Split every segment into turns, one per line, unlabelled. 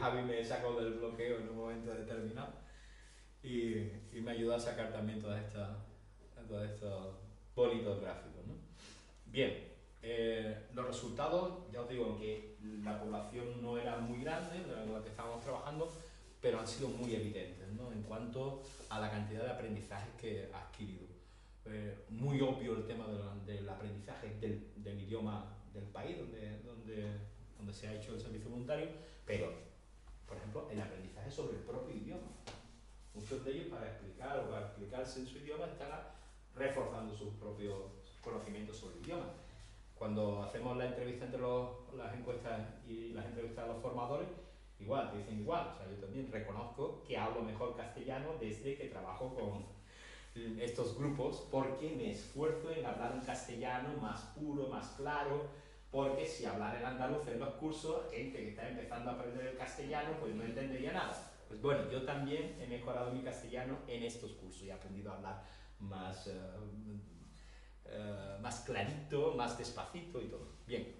Javi me sacó del bloqueo en un momento determinado y me ayudó a sacar también todos estos bonitos gráficos, ¿no? Bien, los resultados, ya os digo, aunque la población no era muy grande, de la que estábamos trabajando, pero han sido muy evidentes, ¿no? En cuanto a la cantidad de aprendizajes que ha adquirido. Muy obvio el tema del aprendizaje del idioma del país donde se ha hecho el servicio voluntario, pero, por ejemplo, el aprendizaje sobre el propio idioma. Muchos de ellos, para explicar o para explicarse en su idioma, están reforzando sus propios conocimientos sobre el idioma. Cuando hacemos la entrevista entre las encuestas y las entrevistas a los formadores, igual, te dicen igual. O sea, yo también reconozco que hablo mejor castellano desde que trabajo con estos grupos, porque me esfuerzo en hablar un castellano más puro, más claro, porque si hablar en andaluz en los cursos, gente que está empezando a aprender el castellano, pues no entendería nada. Pues bueno, yo también he mejorado mi castellano en estos cursos y he aprendido a hablar más, más clarito, más despacito y todo. Bien,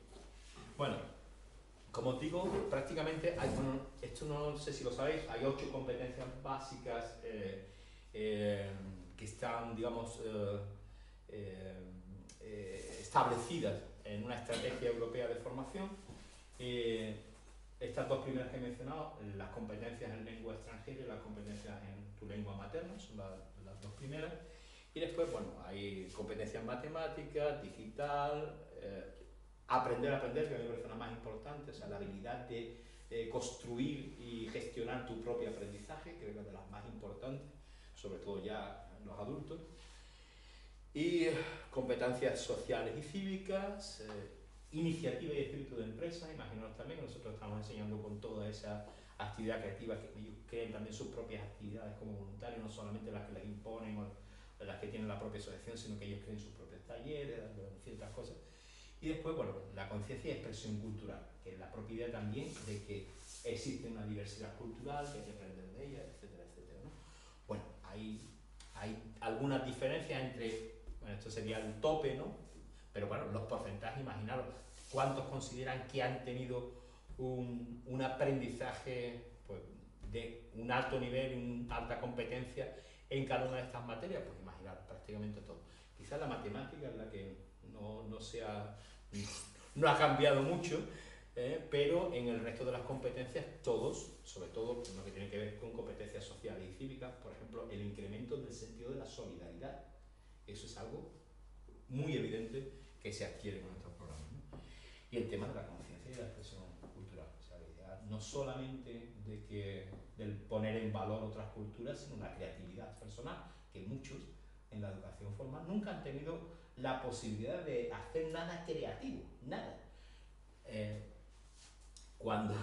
bueno, como os digo, prácticamente, esto no sé si lo sabéis, hay 8 competencias básicas que están, digamos, establecidas en una estrategia europea de formación. Estas 2 primeras que he mencionado, las competencias en lengua extranjera y las competencias en tu lengua materna, son las 2 primeras. Y después, bueno, hay competencias matemáticas, digital, aprender a aprender, que a mí me parece la más importante, o sea, la habilidad de construir y gestionar tu propio aprendizaje, creo que es de las más importantes, sobre todo ya en los adultos. Y competencias sociales y cívicas, iniciativa y espíritu de empresa, imaginaos también, nosotros estamos enseñando con toda esa actividad creativa que ellos creen también sus propias actividades como voluntarios, no solamente las que les imponen o las que tienen la propia asociación, sino que ellos creen sus propios talleres, ciertas cosas. Y después, bueno, la conciencia y expresión cultural, que es la propiedad también de que existe una diversidad cultural, que hay que aprender de ella, etcétera, etcétera, ¿no? Bueno, hay algunas diferencias entre, bueno, esto sería el tope, ¿no? Pero bueno, los porcentajes, imaginaros, ¿cuántos consideran que han tenido un aprendizaje pues, de un alto nivel, una alta competencia en cada una de estas materias? Pues imaginar prácticamente todo. Quizás la matemática es la que no ha cambiado mucho, pero en el resto de las competencias todos, sobre todo lo que tiene que ver con competencias sociales y cívicas, por ejemplo, el incremento del sentido de la solidaridad. Eso es algo muy evidente que se adquiere con estos programas, ¿no? Y el tema de la conciencia y la expresión cultural, o sea, la idea no solamente del poner en valor otras culturas, sino la creatividad personal, que muchos en la educación formal nunca han tenido la posibilidad de hacer nada creativo, nada. Cuando,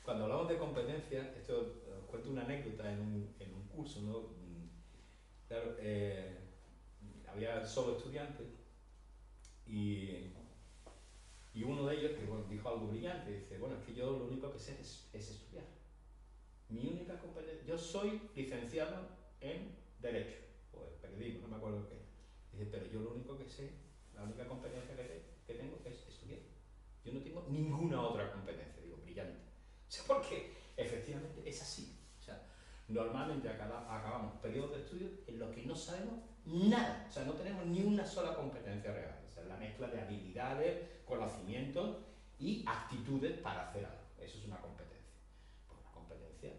cuando hablamos de competencias, esto os cuento una anécdota en un curso, ¿no? Claro, había solo estudiantes y uno de ellos que bueno, dijo algo brillante, dice, bueno, es que yo lo único que sé es estudiar. Mi única competencia, yo soy licenciado en Derecho, o en Periodismo, no me acuerdo qué. Dice, pero yo lo único que sé, la única competencia que tengo es estudiar. Yo no tengo ninguna otra competencia, digo, brillante. O sea, porque efectivamente es así. O sea, normalmente acabamos periodos de estudio en los que no sabemos nada. O sea, no tenemos ni una sola competencia real. O sea, la mezcla de habilidades, conocimientos y actitudes para hacer algo. Eso es una competencia. Pues una competencia,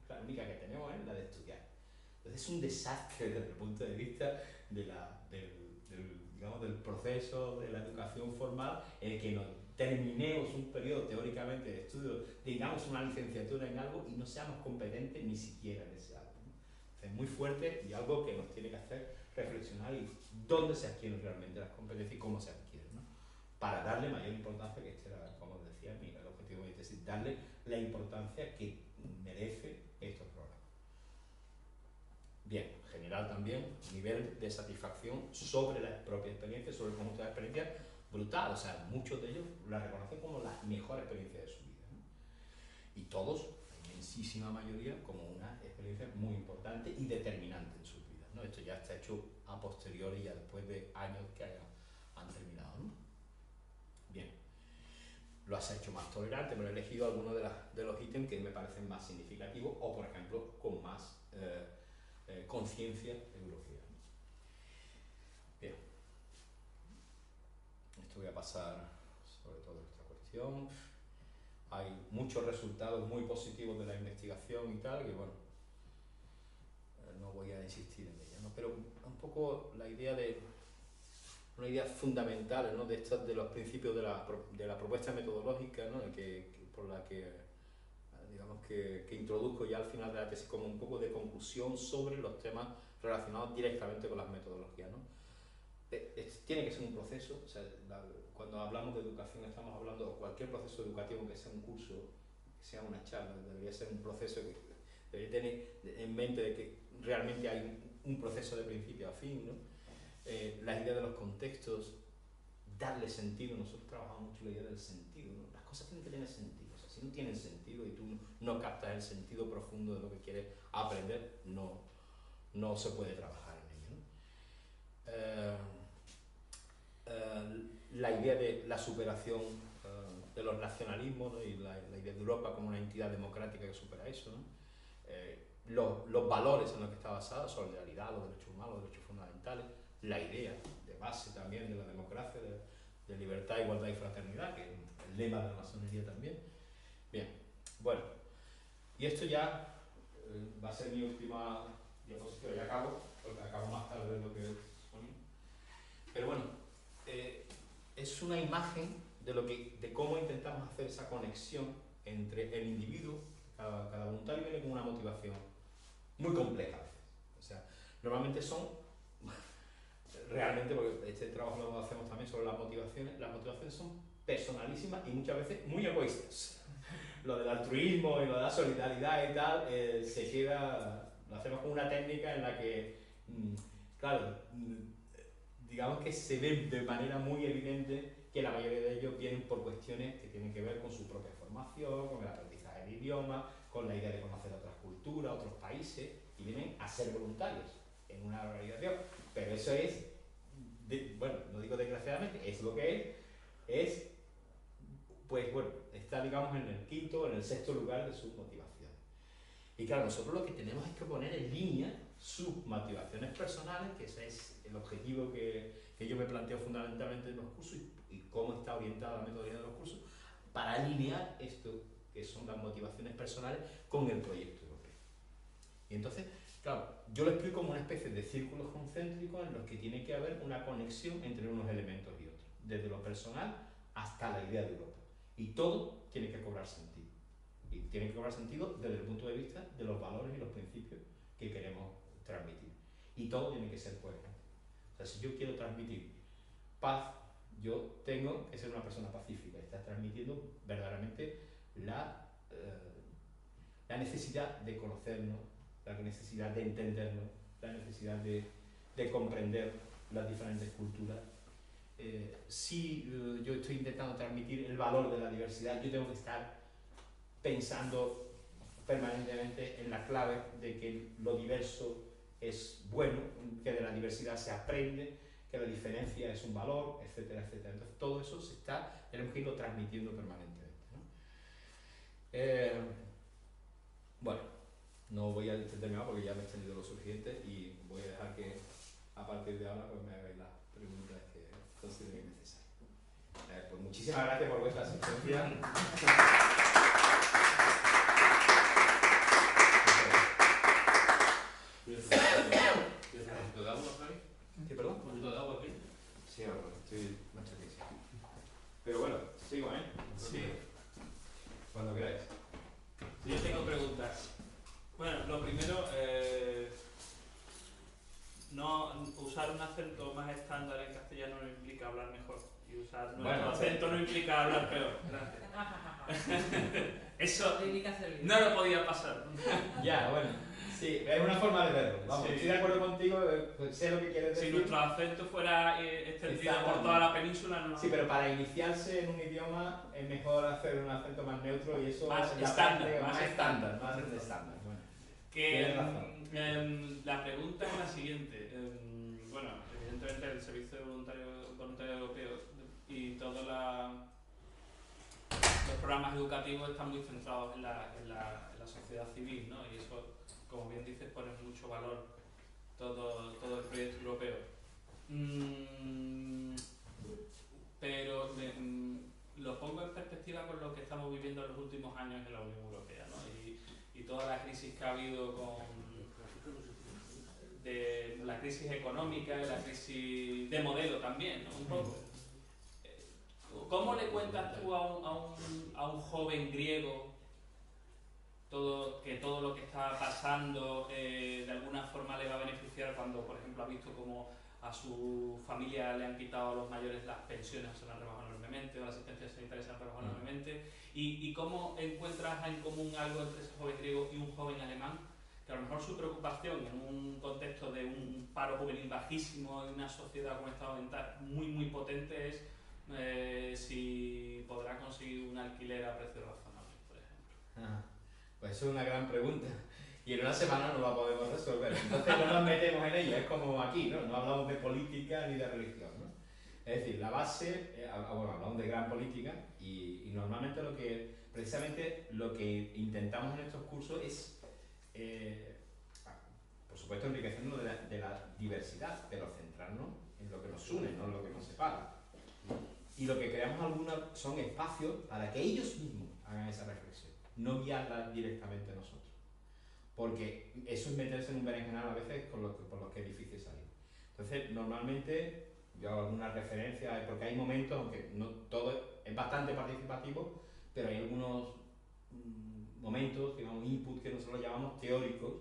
la única que tenemos es la de estudiar. Entonces es un desastre desde el punto de vista del proceso de la educación formal en el que nos terminemos un periodo teóricamente de estudio, tengamos una licenciatura en algo y no seamos competentes ni siquiera en ese algo, ¿no? Es muy fuerte y algo que nos tiene que hacer reflexionar y dónde se adquieren realmente las competencias y cómo se adquieren, ¿no? Para darle mayor importancia, que este era, como decía, el objetivo de mi tesis, darle la importancia que merece estos programas. Bien, general también, nivel de satisfacción sobre la propia experiencia, sobre el conjunto de experiencias, brutal. O sea, muchos de ellos la reconocen como la mejor experiencia de su vida, ¿no? Y todos, la inmensísima mayoría, como una experiencia muy importante y determinante en sus vidas, ¿no? Esto ya está hecho a posteriori, ya después de años que han terminado, ¿no? Bien. lo has hecho más tolerante, pero he elegido algunos de los ítems que me parecen más significativos o, por ejemplo, con más conciencia europea. Bien, esto voy a pasar sobre todo esta cuestión. Hay muchos resultados muy positivos de la investigación y tal, que bueno, no voy a insistir en ella, ¿no? Pero un poco la idea de una idea fundamental, ¿no? De los principios de la propuesta metodológica, ¿no? Por la que digamos que introduzco ya al final de la tesis como un poco de conclusión sobre los temas relacionados directamente con las metodologías, ¿no? Tiene que ser un proceso, o sea, cuando hablamos de educación estamos hablando de cualquier proceso educativo, que sea un curso, que sea una charla, debería ser un proceso que debería tener en mente de que realmente hay un proceso de principio a fin, ¿no? La idea de los contextos, darle sentido. Nosotros trabajamos mucho la idea del sentido, ¿no? Las cosas tienen que tener sentido. O sea, si no tienen sentido y tú no captas el sentido profundo de lo que quieres aprender, no se puede trabajar en ello, ¿no? La idea de la superación de los nacionalismos, ¿no? Y la idea de Europa como una entidad democrática que supera eso, ¿no? Los valores en los que está basada, solidaridad, los derechos humanos, los derechos fundamentales, la idea de base también de la democracia, de libertad, igualdad y fraternidad, que es el lema de la masonería también. Bien, bueno, y esto ya va a ser mi última diapositiva, ya acabo, porque acabo más tarde de lo que suponía. Pero bueno, es una imagen de cómo intentamos hacer esa conexión entre el individuo. Cada voluntario viene con una motivación muy compleja a veces. O sea, normalmente son, realmente, porque este trabajo lo hacemos también sobre las motivaciones son personalísimas y muchas veces muy egoístas. Lo del altruismo y lo de la solidaridad y tal, se queda, lo hacemos con una técnica en la que, claro, digamos que se ve de manera muy evidente que la mayoría de ellos vienen por cuestiones que tienen que ver con su propia formación, con el aprendizaje del idioma, con la idea de conocer otras culturas, otros países, y vienen a ser voluntarios en una organización. Pero eso es, bueno, no digo desgraciadamente, es lo que es, pues bueno, está digamos en el quinto o en el sexto lugar de sus motivaciones. Y claro, nosotros lo que tenemos es que poner en línea sus motivaciones personales, que ese es el objetivo que yo me planteo fundamentalmente en los cursos y cómo está orientada la metodología de los cursos, para alinear esto que son las motivaciones personales con el proyecto europeo. Y entonces, claro, yo lo explico como una especie de círculos concéntricos en los que tiene que haber una conexión entre unos elementos y otros, desde lo personal hasta la idea de Europa. Y todo tiene que cobrar sentido. Y tiene que cobrar sentido desde el punto de vista de los valores y los principios que queremos transmitir. Y todo tiene que ser coherente. O sea, si yo quiero transmitir paz, yo tengo que ser una persona pacífica. Estás transmitiendo verdaderamente la necesidad de conocernos, la necesidad de entendernos, la necesidad de comprender las diferentes culturas. Si yo estoy intentando transmitir el valor de la diversidad, yo tengo que estar pensando permanentemente en la clave de que lo diverso es bueno, que de la diversidad se aprende, que la diferencia es un valor, etcétera, etcétera. Entonces todo eso tenemos que irlo transmitiendo permanentemente, ¿no? Bueno, no voy a extenderme más porque ya me he extendido lo suficiente y voy a dejar que a partir de ahora pues me hagáis las preguntas que consideréis necesarias. Pues muchísimas gracias por vuestra asistencia.
¿Necesito de agua, Javi?
¿Qué, perdón?
¿Necesito de agua aquí?
Sí, ahora estoy mucho que sí. Pero bueno, sigo, ¿eh?
Sí.
Cuando queráis.
Yo tengo preguntas. Bueno, lo primero, no usar un acento más estándar en castellano no implica hablar mejor. Y usar nuestro acento no implica hablar peor. Gracias. Eso no lo podía pasar.
Ya, bueno. Sí, es una forma de verlo. Vamos,
Sí.
estoy de acuerdo contigo, pues sé lo que quieres decir.
Si nuestro acento fuera extendido por toda la península, no.
Sí, pero para iniciarse en un idioma es mejor hacer un acento más neutro y eso
Más
es la
estándar,
parte
más
estándar. Bueno, tienes razón.
La pregunta es la siguiente. Bueno, evidentemente el Servicio de Voluntarios Europeos y toda la los programas educativos están muy centrados en la sociedad civil, ¿no? Y eso, como bien dices, pone mucho valor todo el proyecto europeo. Pero lo pongo en perspectiva con lo que estamos viviendo en los últimos años en la Unión Europea, ¿no? Y toda la crisis que ha habido de la crisis económica, de la crisis de modelo también, ¿no? Un poco. ¿Cómo le cuentas tú a un joven griego que todo lo que está pasando de alguna forma le va a beneficiar cuando, por ejemplo, ha visto como a su familia le han quitado a los mayores las pensiones, se las han rebajado enormemente, o la asistencia sanitaria se la han rebajado enormemente? ¿Y cómo encuentras en común algo entre ese joven griego y un joven alemán? Que a lo mejor su preocupación en un contexto de un paro juvenil bajísimo y una sociedad con un estado mental muy, muy potente es si podrá conseguir un alquiler a precios razonables, por ejemplo.
Pues eso es una gran pregunta y en una semana no la podemos resolver, entonces no nos metemos en ella, es como aquí, ¿no? No hablamos de política ni de religión, ¿no? Es decir, la base, bueno, hablamos de gran política y normalmente precisamente lo que intentamos en estos cursos es, por supuesto, enriquecernos de la diversidad, pero centrarnos en lo que nos une, no en lo que nos separa. Y lo que creamos son espacios para que ellos mismos hagan esa reflexión, no guiarla directamente a nosotros. Porque eso es meterse en un berenjenal a veces por los que es difícil salir. Entonces, normalmente, yo hago algunas referencias, porque hay momentos, aunque no todo es bastante participativo, pero hay algunos momentos, digamos, input que nosotros llamamos teóricos,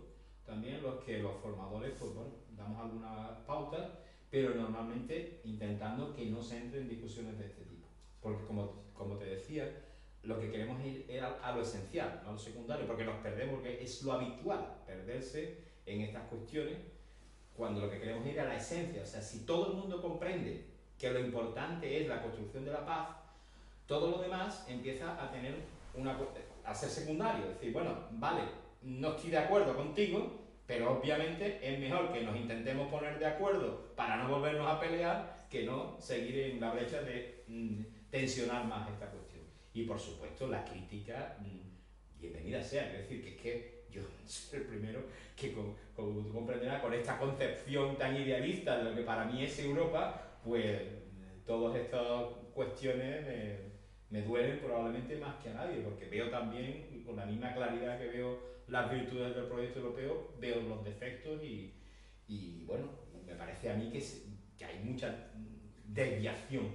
también los que los formadores, pues bueno, damos algunas pautas, pero normalmente intentando que no se entre en discusiones de este tipo. Porque como te decía, lo que queremos ir a lo esencial, no a lo secundario, porque nos perdemos, porque es lo habitual perderse en estas cuestiones, cuando lo que queremos ir a la esencia. O sea, si todo el mundo comprende que lo importante es la construcción de la paz, todo lo demás empieza a ser secundario. Es decir, bueno, vale, no estoy de acuerdo contigo, pero obviamente es mejor que nos intentemos poner de acuerdo para no volvernos a pelear que no seguir en la brecha de tensionar más esta cuestión. Y por supuesto la crítica, bienvenida sea, es decir, que es que yo soy el primero que, como tú comprenderás, con esta concepción tan idealista de lo que para mí es Europa, pues todas estas cuestiones me duelen probablemente más que a nadie, porque veo también, con la misma claridad que veo las virtudes del proyecto europeo, veo los defectos y bueno, me parece a mí que hay mucha desviación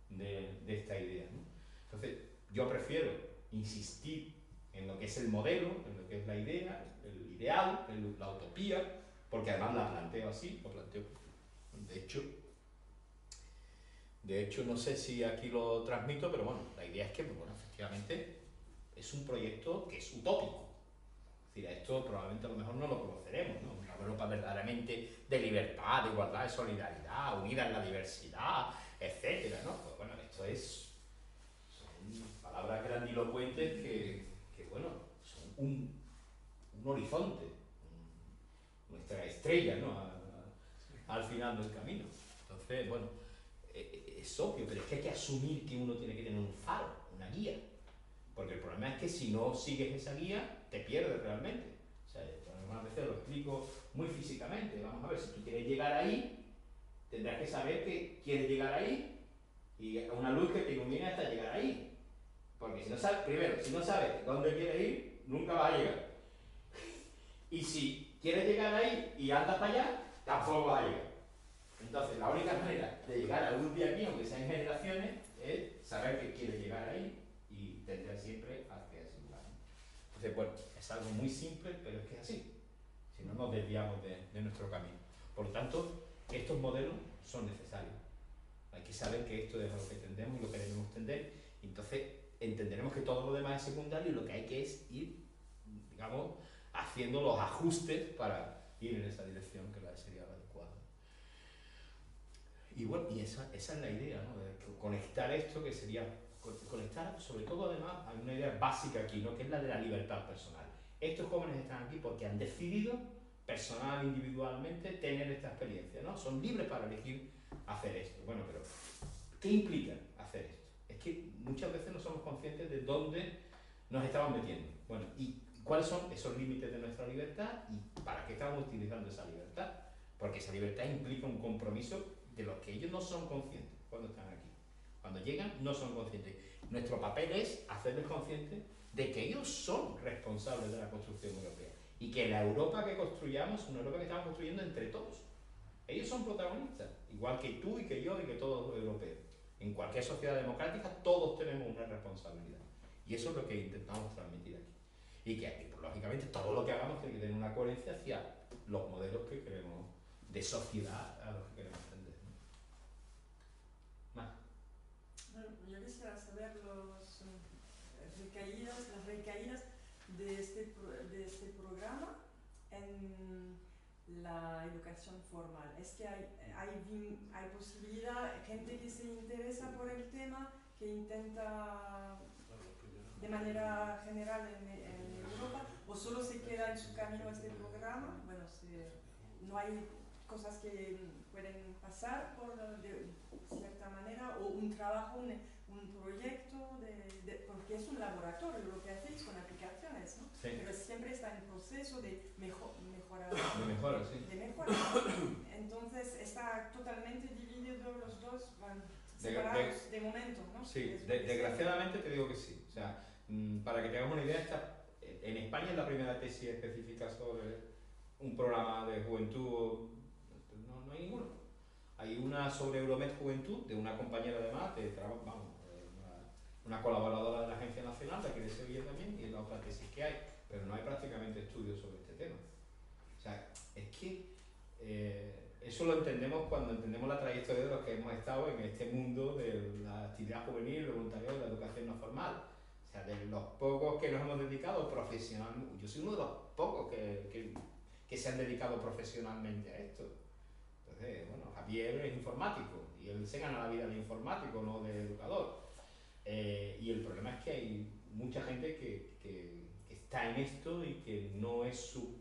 de esta idea, ¿no? Entonces, yo prefiero insistir en lo que es el modelo, en lo que es la idea, el ideal, la utopía, porque además la planteo así, lo planteo. De hecho, no sé si aquí lo transmito, pero bueno, la idea es que, bueno, efectivamente, es un proyecto que es utópico. Es decir, esto probablemente a lo mejor no lo conoceremos, ¿no? Una Europa verdaderamente de libertad, de igualdad, de solidaridad, unida en la diversidad, etcétera, ¿no? Pues bueno, esto son palabras grandilocuentes que bueno, son un horizonte, nuestra estrella, ¿no? Al final del camino. Entonces, bueno, es obvio, pero es que hay que asumir que uno tiene que tener un faro, una guía. Porque el problema es que si no sigues esa guía, te pierdes realmente. O sea, algunas veces lo explico muy físicamente. Vamos a ver, si tú quieres llegar ahí, tendrás que saber que quieres llegar ahí y una luz que te ilumine hasta llegar ahí. Porque si no sabes, primero, si no sabes dónde quieres ir, nunca vas a llegar. Y si quieres llegar ahí y andas para allá, tampoco vas a llegar. Entonces, la única manera de llegar algún día aquí, aunque sea en generaciones, es saber que quieres llegar ahí y tender siempre hacia ese lugar. Entonces, bueno, es algo muy simple, pero es que es así. Si no, nos desviamos de nuestro camino. Por lo tanto, estos modelos son necesarios. Hay que saber que esto es a lo que tendemos y lo que debemos tender. Y entonces, entenderemos que todo lo demás es secundario y lo que hay que es ir, digamos, haciendo los ajustes para ir en esa dirección que sería la adecuada. Y bueno, y esa es la idea, ¿no? De conectar esto, que sería conectar, sobre todo además, hay una idea básica aquí, ¿no? Que es la de la libertad personal. Estos jóvenes están aquí porque han decidido, personal, individualmente, tener esta experiencia, ¿no? Son libres para elegir hacer esto. Bueno, pero ¿qué implica hacer esto? que muchas veces no somos conscientes de dónde nos estamos metiendo. Bueno, y cuáles son esos límites de nuestra libertad y para qué estamos utilizando esa libertad. Porque esa libertad implica un compromiso de los que ellos no son conscientes cuando están aquí. Cuando llegan no son conscientes. Nuestro papel es hacerles conscientes de que ellos son responsables de la construcción europea y que la Europa que construyamos es una Europa que estamos construyendo entre todos. Ellos son protagonistas, igual que tú y que yo y que todos los europeos. En cualquier sociedad democrática todos tenemos una responsabilidad. Y eso es lo que intentamos transmitir aquí. Y que, lógicamente, todo lo que hagamos tiene que tener una coherencia hacia los modelos que queremos de sociedad a los que queremos atender. Más.
Bueno, yo quisiera saber las recaídas de este programa en la educación formal. Es que hay posibilidad, gente que se interesa por el tema, que intenta de manera general en Europa, o solo se queda en su camino a este programa. Bueno, no hay cosas que pueden pasar de cierta manera, o un trabajo, un proyecto, porque es un laboratorio lo que hacéis con aplicaciones, ¿no?
Sí.
Pero siempre está en proceso de mejora.
De mejora, sí.
De mejora. Entonces está totalmente dividido, los dos van separados de momento, ¿no?
Sí, desgraciadamente te digo que sí. O sea, para que te hagas una idea, en España es la primera tesis específica sobre un programa de juventud. No hay ninguno. Hay una sobre Euromed Juventud, de una compañera además, una colaboradora de la Agencia Nacional, de aquí de Sevilla también, y es la otra tesis que hay, pero no hay prácticamente estudios sobre este tema. O sea, es que eso lo entendemos cuando entendemos la trayectoria de los que hemos estado en este mundo de la actividad juvenil, el voluntariado, la educación no formal. O sea, de los pocos que nos hemos dedicado profesionalmente, yo soy uno de los pocos que se han dedicado profesionalmente a esto. Entonces, bueno, Javier es informático y él se gana la vida de informático, no de educador. Y el problema es que hay mucha gente que está en esto y que no es su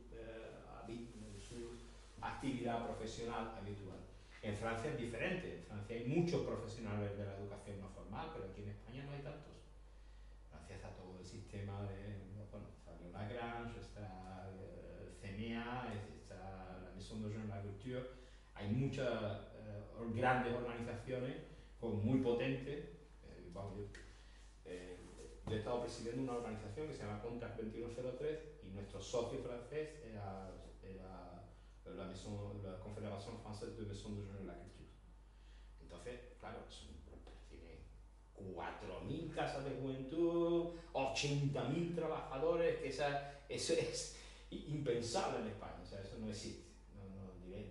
actividad profesional habitual. En Francia es diferente. En Francia hay muchos profesionales de la educación no formal, pero aquí en España no hay tantos. En Francia está todo el sistema de, bueno, está Lagrange, está el CNA, está la Maison de la Culture. Hay muchas grandes organizaciones muy potentes. Yo he estado presidiendo una organización que se llama Contact 2103 y nuestro socio francés era la Confédération Française de Maisons de Jeunes de la Culture. Entonces, claro, tiene 4.000 casas de juventud, 80.000 trabajadores, que eso es impensable en España, o sea, eso no existe,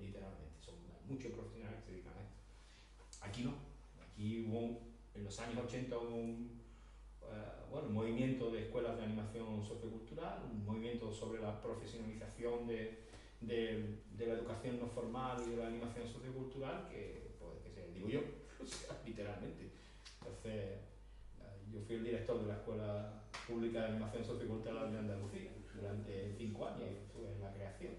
literalmente, son muchos profesionales que se dedican a esto. Aquí no, aquí hubo en los años 80 un movimiento de escuelas de animación sociocultural, un movimiento sobre la profesionalización de la educación no formal y de la animación sociocultural que se digo yo, o sea, literalmente. Entonces, yo fui el director de la Escuela Pública de Animación Sociocultural de Andalucía durante 5 años, estuve en la creación.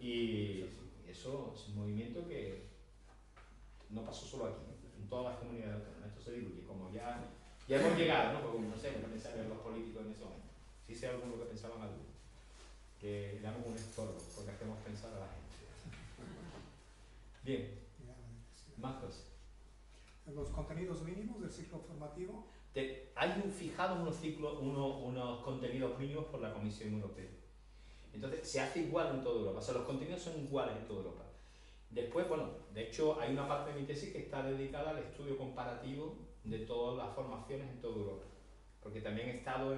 Y eso es un movimiento que no pasó solo aquí, en todas las comunidades autónomas. Esto se diluye, como ya hemos llegado, ¿no? Porque no sé lo que pensaban los políticos en ese momento. Sí sé algunos que pensaban algo, que damos un estorbo, porque hacemos pensar a la gente. Bien, más cosas.
Los contenidos mínimos del ciclo formativo.
Hay fijado unos contenidos mínimos por la Comisión Europea. Entonces, se hace igual en toda Europa. O sea, los contenidos son iguales en toda Europa. Después, bueno, de hecho, hay una parte de mi tesis que está dedicada al estudio comparativo de todas las formaciones en toda Europa. Porque también he estado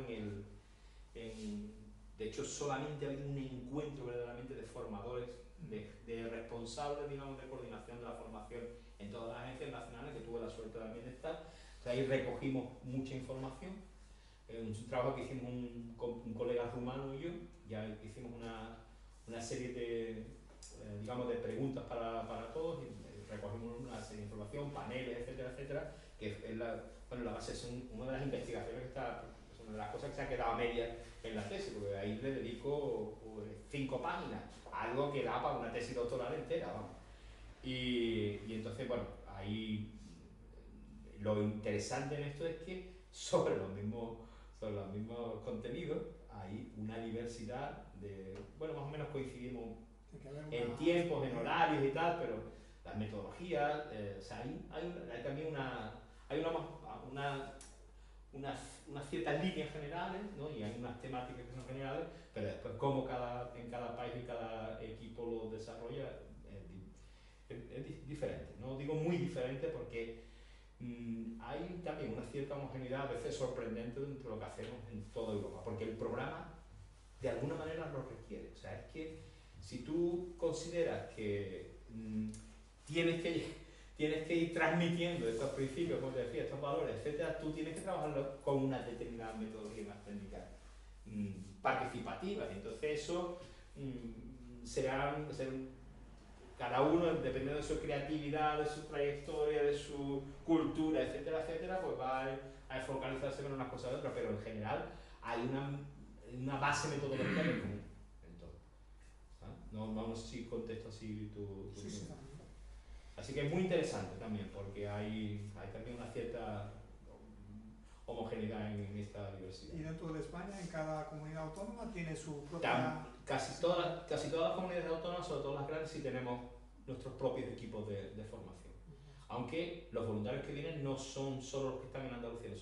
de hecho, solamente ha habido un encuentro verdaderamente de formadores, de responsables, digamos, de coordinación de la formación en todas las agencias nacionales, que tuve la suerte también de estar. Entonces, ahí recogimos mucha información. Un trabajo que hicimos un colega rumano y yo, ya hicimos una serie de preguntas para todos, y recogimos una serie de información, paneles, etcétera, etcétera, que es la base, es una de las investigaciones que está, es una de las cosas que se ha quedado a medias en la tesis, porque ahí le dedico 5 páginas, algo que da para una tesis doctoral entera, vamos. Y entonces, bueno, ahí lo interesante en esto es que sobre los mismos contenidos hay una diversidad de, bueno, más o menos coincidimos en tiempos, en horarios y tal, pero las metodologías, o sea, hay también unas ciertas líneas generales, ¿no? Y hay unas temáticas que son generales, pero después cómo en cada país y cada equipo lo desarrolla es diferente. No digo muy diferente porque hay también una cierta homogeneidad a veces sorprendente dentro de lo que hacemos en toda Europa, porque el programa de alguna manera lo requiere. O sea, es que si tú consideras que tienes que ir transmitiendo estos principios, como te decía, estos valores, etcétera, tú tienes que trabajarlo con una determinada metodología, unas técnicas participativas. Entonces eso serán cada uno, dependiendo de su creatividad, de su trayectoria, de su cultura, etcétera, etcétera, pues va a focalizarse con unas cosas u otras, pero en general hay una base metodológica en común. Entonces, no sé si contesto así tu
sí.
Así que es muy interesante también, porque hay también una cierta homogeneidad en esta diversidad.
Y dentro de España, en cada comunidad autónoma tiene su propia...
Casi todas las comunidades autónomas, sobre todo las grandes, sí tenemos nuestros propios equipos de formación. Aunque los voluntarios que vienen no son solo los que están en Andalucía,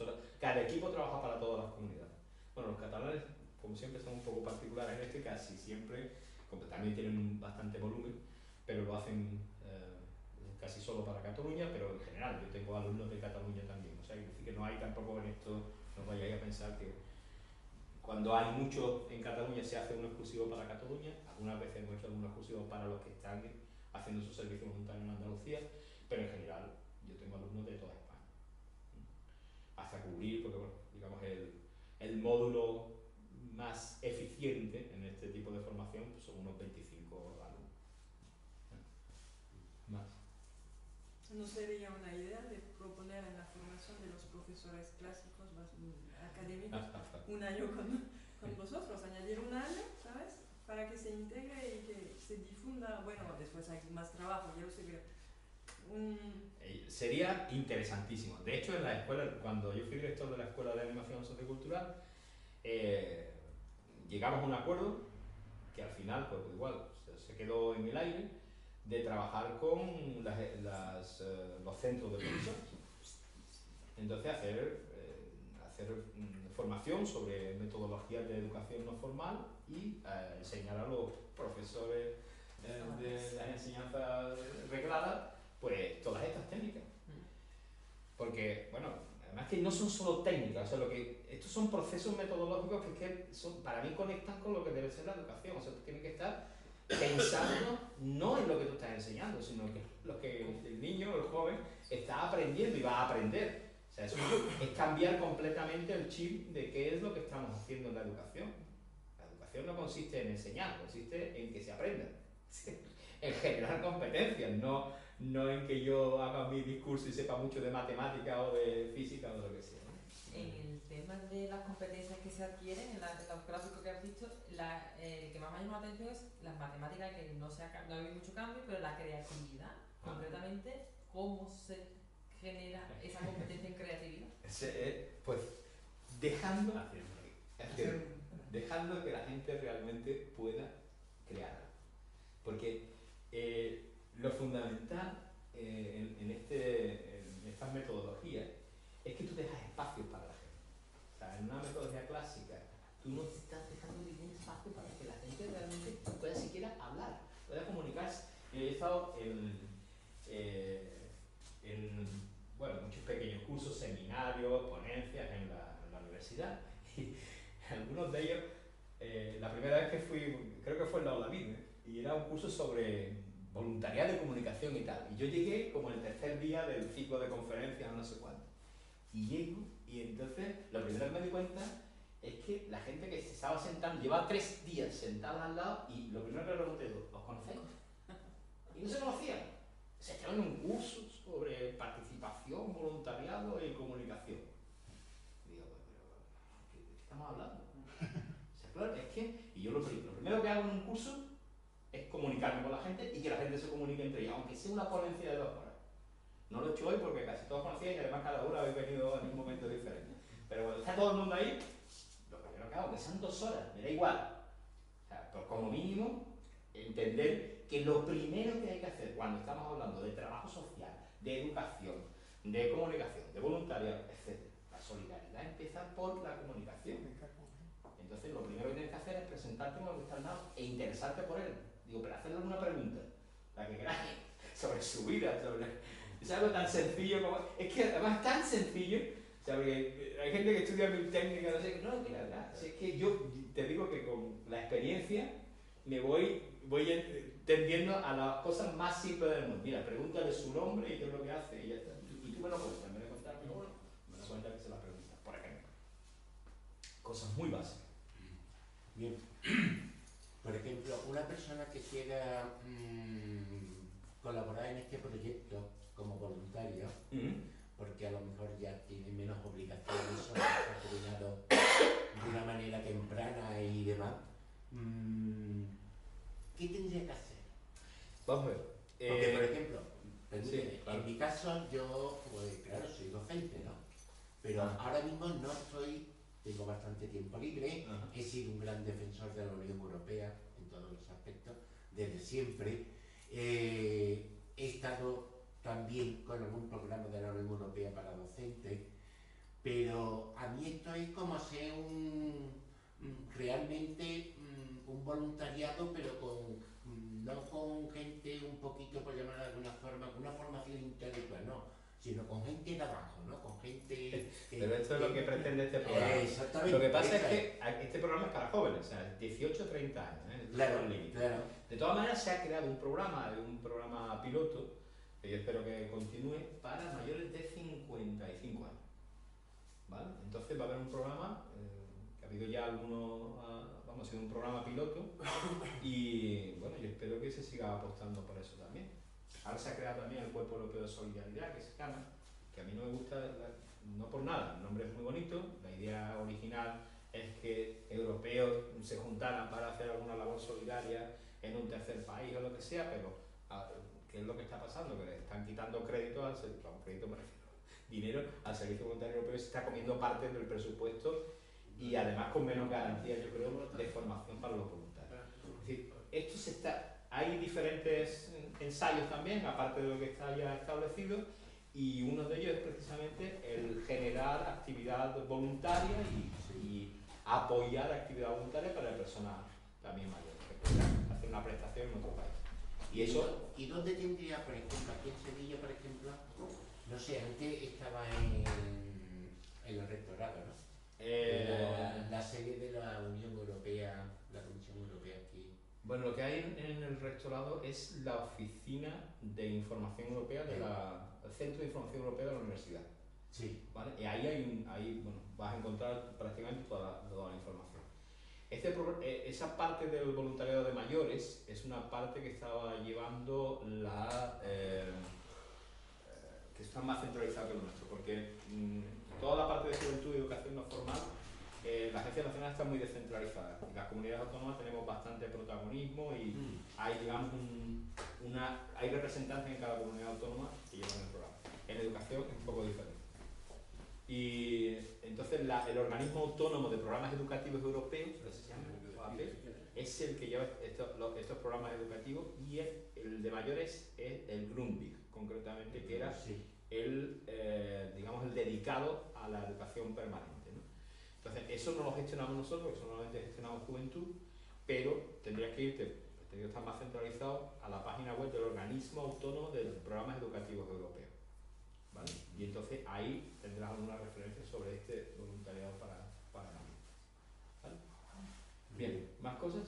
cada equipo trabaja para todas las comunidades. Bueno, los catalanes, como siempre, son un poco particulares en este, casi siempre, como también tienen bastante volumen, pero lo hacen casi solo para Cataluña, pero en general yo tengo alumnos de Cataluña también. O sea, es decir, que no hay tampoco en esto, no vayáis a pensar que cuando hay mucho en Cataluña se hace uno exclusivo para Cataluña, algunas veces hemos hecho uno exclusivo para los que están haciendo su servicio voluntario en Andalucía, pero en general yo tengo alumnos de toda España. Hasta cubrir, porque bueno, digamos el módulo más eficiente en este tipo de formación pues son unos 25 alumnos. Más.
¿No sería una idea de proponer en la formación de los profesores clásicos, académicos, un año con vosotros, añadir un año, ¿sabes? Para que se integre y que se difunda, bueno, después hay más trabajo, ya lo sé, pero
sería interesantísimo. De hecho, en la escuela, cuando yo fui director de la Escuela de Animación Sociocultural, llegamos a un acuerdo que al final, pues igual, se quedó en el aire, de trabajar con los centros de profesores. Entonces hacer formación sobre metodologías de educación no formal y enseñar a los profesores de las enseñanzas regladas pues todas estas técnicas. Porque, bueno, además que no son solo técnicas, o sea, estos son procesos metodológicos que para mí conectan con lo que debe ser la educación. O sea, tú tienes que estar pensando no en lo que tú estás enseñando, sino que lo que el niño, el joven, está aprendiendo y va a aprender. O sea, eso es cambiar completamente el chip de qué es lo que estamos haciendo en la educación. La educación no consiste en enseñar, consiste en que se aprenda, en generar competencias, no en que yo haga mi discurso y sepa mucho de matemática o de física o de lo que sea.
En el tema de las competencias que se adquieren, en los gráficos que has visto, el que más me ha llamado la atención es las matemáticas, que no ha habido mucho cambio, pero la creatividad, concretamente, ¿cómo se genera esa competencia en creatividad?
Pues dejando que la gente realmente pueda crear. Porque lo fundamental en estas metodologías es que tú dejas espacios para la gente. O sea, en una metodología clásica, tú no estás dejando ningún espacio para que la gente realmente pueda siquiera hablar, pueda comunicarse. He estado en muchos pequeños cursos, seminarios, ponencias en la universidad. Y algunos de ellos, la primera vez que fui, creo que fue en la Olavide, y era un curso sobre voluntariado de comunicación y tal. Y yo llegué como el tercer día del ciclo de conferencias, no sé cuánto. Y llego, y entonces lo primero que me di cuenta es que la gente que se estaba sentando, llevaba 3 días sentada al lado, y lo primero que le pregunté, ¿os conocéis? Y no se conocían. Se estaban en un curso sobre participación, voluntariado y comunicación. Y digo, ¿de qué estamos hablando? O sea, claro, es que, y yo lo primero que hago en un curso es comunicarme con la gente y que la gente se comunique entre ellos, aunque sea una ponencia de 2 horas. No lo he hecho hoy porque casi todos conocían y además cada uno habéis venido en un momento diferente. Pero cuando está todo el mundo ahí, lo primero que hago, que sean 2 horas, me da igual. O sea, pues como mínimo, entender que lo primero que hay que hacer cuando estamos hablando de trabajo social, de educación, de comunicación, de voluntariado, etc. La solidaridad empieza por la comunicación. Entonces lo primero que tienes que hacer es presentarte con el que está al lado e interesarte por él. Digo, pero hacerle alguna pregunta, la que queráis, sobre su vida, sobre... Es algo tan sencillo como... Es que además es tan sencillo, o sea, porque hay gente que estudia mil técnicas, no sé, no, mira, verdad, es que yo te digo que con la experiencia me voy tendiendo a las cosas más simples del mundo. Mira, pregúntale su nombre y qué es lo que hace y ya está. Y tú me lo cuentas, me lo contar, pero bueno, me lo cuentas que se la pregunta, por ejemplo. Cosas muy básicas.
Bien. Por ejemplo, una persona que quiera colaborar en este proyecto como voluntario, porque a lo mejor ya tiene menos obligaciones o está jubilado de una manera temprana y demás, ¿qué tendría que hacer?
Vamos a ver.
Porque, por ejemplo,
sí, claro.
en mi caso yo, pues claro, soy docente, ¿no? Pero ahora mismo no estoy, tengo bastante tiempo libre, he sido un gran defensor de la Unión Europea en todos los aspectos, desde siempre. He estado también con algún programa de la Unión Europea para docentes, pero a mí esto es como ser realmente un voluntariado, pero no con gente un poquito, por llamar de alguna forma, con una formación intelectual, no, sino con gente de abajo, ¿no? Con gente...
Pero esto es lo que pretende este programa.
Exactamente.
Lo que pasa es que este programa es para jóvenes, o sea, 18 o 30 años.
Claro, claro.
De todas maneras, se ha creado un programa piloto, que yo espero que continúe, para mayores de 55 años. ¿Vale? Entonces va a haber un programa, que ha habido ya algunos, ha sido un programa piloto, y bueno, yo espero que se siga apostando por eso también. Ahora se ha creado también el Cuerpo Europeo de Solidaridad, que se llama, que a mí no me gusta, no por nada, el nombre es muy bonito, la idea original es que europeos se juntaran para hacer alguna labor solidaria en un tercer país o lo que sea, pero ¿qué es lo que está pasando? Que le están quitando crédito al servicio, crédito me refiero, dinero al Servicio Voluntario Europeo, se está comiendo parte del presupuesto y además con menos garantías, yo creo, de formación para los voluntarios. Es decir, hay diferentes ensayos también, aparte de lo que está ya establecido, y uno de ellos es precisamente el generar actividad voluntaria y apoyar actividad voluntaria para personas también mayores, que puedan hacer una prestación en otro país.
¿Y dónde tendría, por ejemplo, aquí en Sevilla, por ejemplo, no sé, antes estaba en el rectorado, ¿no? La sede de la Unión Europea, la Comisión Europea aquí.
Bueno, lo que hay en el rectorado es la Oficina de Información Europea el Centro de Información Europea de la Universidad.
Sí.
¿Vale? Y ahí bueno, vas a encontrar prácticamente toda la información. Esa parte del voluntariado de mayores es una parte que estaba llevando que está más centralizada que lo nuestro, porque toda la parte de juventud y educación no formal, la Agencia Nacional está muy descentralizada. En las comunidades autónomas tenemos bastante protagonismo y hay, digamos, hay representantes en cada comunidad autónoma que llevan el programa. En educación es un poco diferente. Y entonces el organismo autónomo de programas educativos europeos, que se llama OAP, es el que lleva estos programas educativos, y el de mayores es el Grundtvig, concretamente, que era digamos, el dedicado a la educación permanente, ¿no? Entonces, eso no lo gestionamos nosotros, porque solamente gestionamos juventud, pero tendrías que irte, tendrías que estar más centralizado a la página web del organismo autónomo de los programas educativos europeos, ¿vale? Y entonces ahí tendrás alguna referencia sobre este voluntariado para niños, ¿vale? Bien, ¿más cosas?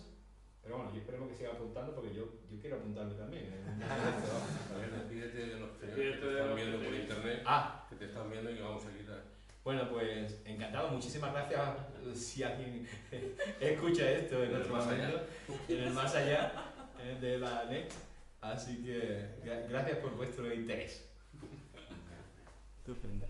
Pero bueno, yo espero que siga apuntando, porque yo quiero apuntarme también.
Pídete de los señores que te están viendo por internet, que te están viendo y que vamos a quitar.
Bueno, pues encantado, muchísimas gracias si alguien escucha esto en otro momento, en el más allá de la NEC. Así que gracias por vuestro interés. Estupendo.